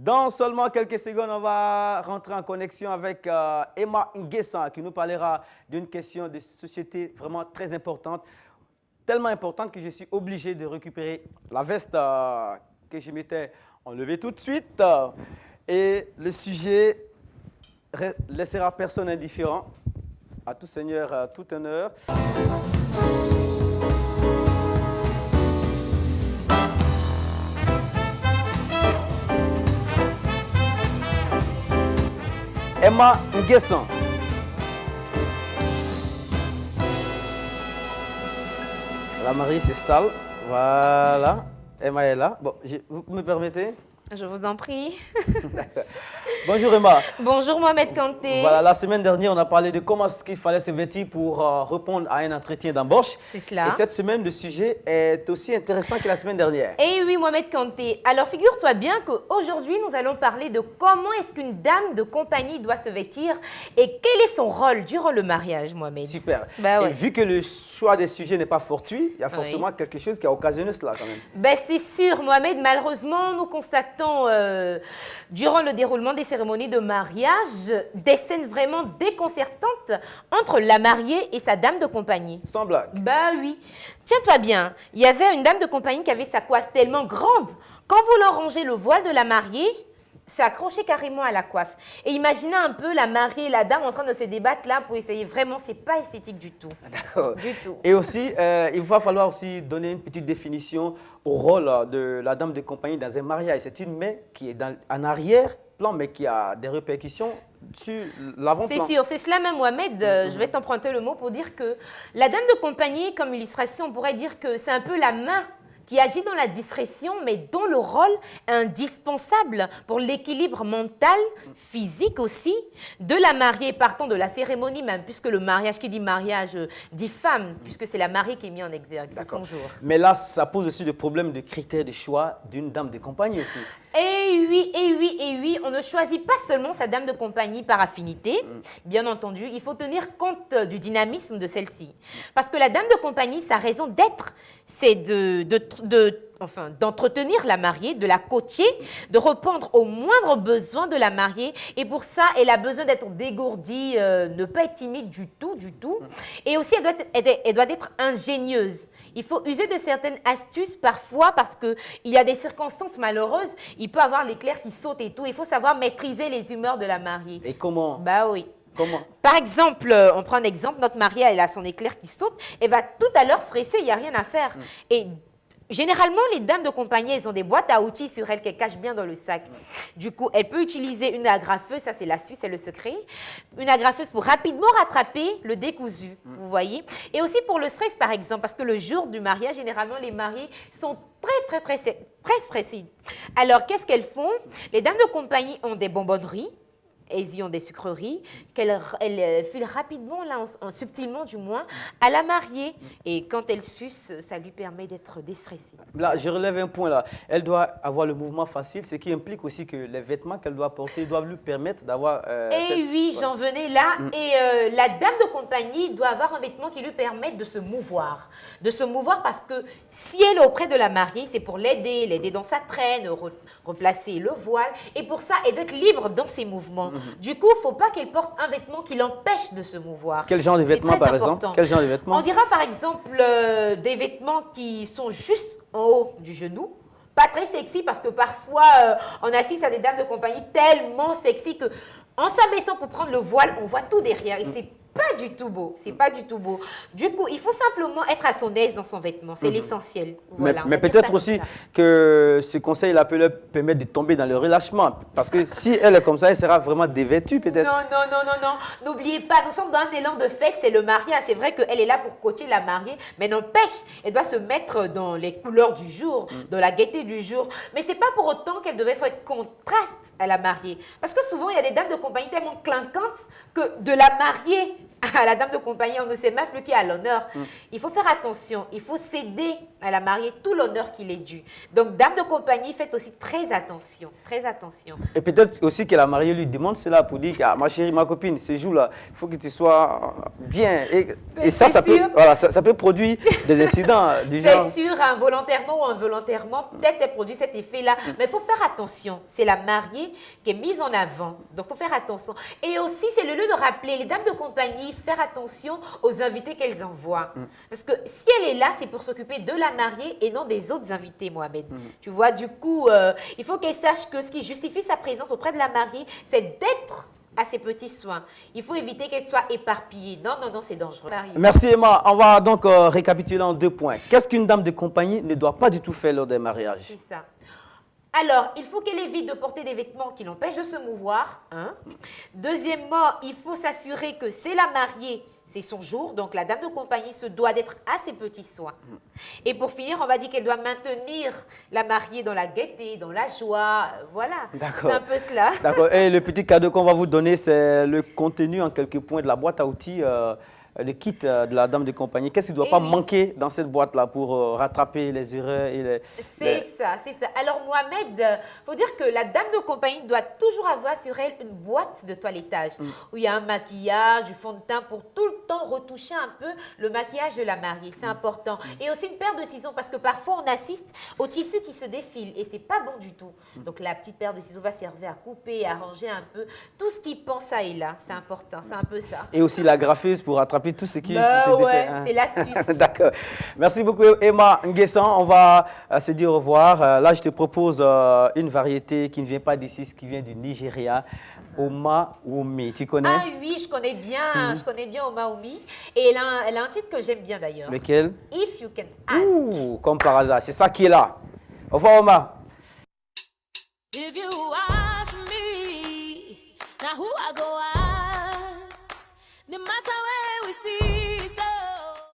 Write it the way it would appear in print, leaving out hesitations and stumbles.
Dans seulement quelques secondes, on va rentrer en connexion avec Emma Nguessan qui nous parlera d'une question de société vraiment très importante, tellement importante que je suis obligé de récupérer la veste que je m'étais enlevée tout de suite. Et le sujet laissera personne indifférent. À tout seigneur, tout honneur. Emma Nguessan. La mariée s'installe. Voilà. Emma est là. Bon, vous me permettez? Je vous en prie. Bonjour Emma. Bonjour Mohamed Kanté. Voilà, la semaine dernière, on a parlé de comment est-ce qu'il fallait se vêtir pour répondre à un entretien d'embauche. C'est cela. Et cette semaine, le sujet est aussi intéressant que la semaine dernière. Eh oui, Mohamed Kanté. Alors, figure-toi bien qu'aujourd'hui, nous allons parler de comment est-ce qu'une dame de compagnie doit se vêtir et quel est son rôle durant le mariage, Mohamed. Super. Bah ouais. Et vu que le choix des sujets n'est pas fortuit, il y a forcément quelque chose qui a occasionné cela quand même. Ben, c'est sûr, Mohamed. Malheureusement, nous constatons durant le déroulement des cérémonies de mariage des scènes vraiment déconcertantes entre la mariée et sa dame de compagnie. Sans blague. Bah oui. Tiens-toi bien, il y avait une dame de compagnie qui avait sa coiffe tellement grande. Quand vous leur rangez le voile de la mariée, c'est accroché carrément à la coiffe. Et imaginez un peu la mariée et la dame en train de se débattre là pour essayer. Vraiment, c'est pas esthétique du tout. D'accord. Du tout. Et aussi, il va falloir aussi donner une petite définition au rôle de la dame de compagnie dans un mariage. C'est une main qui est en arrière-plan, mais qui a des répercussions sur l'avant-plan. C'est sûr, c'est cela même, Mohamed. Je vais t'emprunter le mot pour dire que la dame de compagnie, comme illustration, on pourrait dire que c'est un peu la main qui agit dans la discrétion, mais dont le rôle est indispensable pour l'équilibre mental, physique aussi, de la mariée, partant de la cérémonie même, puisque le mariage, qui dit mariage, dit femme, puisque c'est la mariée qui est mise en exergue, c'est son jour. Mais là, ça pose aussi le problème de critères de choix d'une dame de compagnie aussi. Eh oui, eh oui, eh oui, on ne choisit pas seulement sa dame de compagnie par affinité, bien entendu, il faut tenir compte du dynamisme de celle-ci. Parce que la dame de compagnie, sa raison d'être, c'est d'entretenir la mariée, de la coacher, de répondre aux moindres besoins de la mariée. Et pour ça, elle a besoin d'être dégourdie, ne pas être timide du tout, du tout. Et aussi, elle doit être ingénieuse. Il faut user de certaines astuces parfois parce qu'il y a des circonstances malheureuses. Il peut y avoir l'éclair qui saute et tout. Il faut savoir maîtriser les humeurs de la mariée. Et comment? Bah oui. Comment? Par exemple, on prend un exemple, notre mariée, elle a son éclair qui saute, elle va tout à l'heure stresser, il n'y a rien à faire. Et généralement, les dames de compagnie, elles ont des boîtes à outils sur elles qu'elles cachent bien dans le sac. Du coup, elle peut utiliser une agrafeuse, ça c'est l'astuce, c'est le secret. Une agrafeuse pour rapidement rattraper le décousu, vous voyez. Et aussi pour le stress, par exemple, parce que le jour du mariage, généralement, les mariés sont très stressés. Alors, qu'est-ce qu'elles font? Les dames de compagnie ont des bonbonneries. Elles y ont des sucreries qu'elles filent rapidement, là, subtilement du moins, à la mariée. Et quand elle suce, ça lui permet d'être déstressée. Là, je relève un point là. Elle doit avoir le mouvement facile, ce qui implique aussi que les vêtements qu'elle doit porter doivent lui permettre d'avoir... oui, j'en venais là. Et la dame de compagnie doit avoir un vêtement qui lui permette de se mouvoir. De se mouvoir parce que si elle est auprès de la mariée, c'est pour l'aider dans sa traîne, replacer le voile. Et pour ça, elle doit être libre dans ses mouvements. Du coup, il ne faut pas qu'elle porte un vêtement qui l'empêche de se mouvoir. Quel genre de vêtements, par exemple? Quel genre de vêtements? On dira par exemple des vêtements qui sont juste en haut du genou. Pas très sexy parce que parfois, on assiste à des dames de compagnie tellement sexy que en s'abaissant pour prendre le voile, on voit tout derrière. Et c'est pas du tout beau. C'est pas du tout beau. Du coup, il faut simplement être à son aise dans son vêtement. C'est l'essentiel. Voilà, mais peut-être aussi que ce conseil-là peut leur permettre de tomber dans le relâchement. Parce que si elle est comme ça, elle sera vraiment dévêtue peut-être. Non. N'oubliez pas, nous sommes dans un élan de fête, c'est le mariage. C'est vrai qu'elle est là pour coacher la mariée, mais n'empêche, elle doit se mettre dans les couleurs du jour, dans la gaieté du jour. Mais c'est pas pour autant qu'elle devait faire contraste à la mariée. Parce que souvent, il y a des dames de compagnie tellement clinquantes que de la mariée à la dame de compagnie, on ne sait même plus qui a l'honneur. Il faut faire attention, il faut céder à la mariée tout l'honneur qu'il est dû. Donc, dame de compagnie, faites aussi très attention, très attention. Et peut-être aussi que la mariée lui demande cela pour dire que ah, ma chérie, ma copine, ce jour-là, il faut que tu sois bien. Et ça peut, voilà, ça peut produire des incidents du genre. C'est sûr, involontairement ou involontairement, peut-être elle produit cet effet-là. Mais il faut faire attention. C'est la mariée qui est mise en avant. Donc, il faut faire attention. Et aussi, c'est le lieu de rappeler les dames de compagnie, faire attention aux invités qu'elles envoient. Parce que si elle est là, c'est pour s'occuper de la mariée et non des autres invités, Mohamed. Tu vois, du coup, il faut qu'elle sache que ce qui justifie sa présence auprès de la mariée, c'est d'être à ses petits soins. Il faut éviter qu'elle soit éparpillée. Non, non, non, c'est dangereux. Merci Emma. On va donc récapituler en 2 points. Qu'est-ce qu'une dame de compagnie ne doit pas du tout faire lors des mariages? C'est ça. Alors, il faut qu'elle évite de porter des vêtements qui l'empêchent de se mouvoir. Hein. Deuxièmement, il faut s'assurer que c'est la mariée, c'est son jour. Donc, la dame de compagnie se doit d'être à ses petits soins. Et pour finir, on va dire qu'elle doit maintenir la mariée dans la gaieté, dans la joie. Voilà, c'est un peu cela. D'accord. Et le petit cadeau qu'on va vous donner, c'est le contenu en quelques points de la boîte à outils. Le kit de la dame de compagnie. Qu'est-ce qui ne doit pas manquer dans cette boîte-là pour rattraper les erreurs et les... C'est ça, c'est ça. Alors Mohamed, il faut dire que la dame de compagnie doit toujours avoir sur elle une boîte de toilettage où il y a un maquillage, du fond de teint pour tout le temps retoucher un peu le maquillage de la mariée. C'est important. Et aussi une paire de ciseaux parce que parfois on assiste au tissu qui se défile et c'est pas bon du tout. Donc la petite paire de ciseaux va servir à couper, à ranger un peu tout ce qui pense à elle là. C'est important, c'est un peu ça. Et aussi la graffeuse pour rattraper tout ce qui ouais, c'est l'astuce. D'accord. Merci beaucoup Emma Nguessan. On va se dire au revoir. Là, je te propose une variété qui ne vient pas d'ici, qui vient du Nigeria. Omaoumi. Tu connais? Ah oui, je connais bien. Je connais bien Omaoumi. Et elle a un titre que j'aime bien d'ailleurs. Lequel? If You Can Ask. Comme par hasard. C'est ça qui est là. Au revoir Oma. If you ask me, now who I go ask? No matter where we see.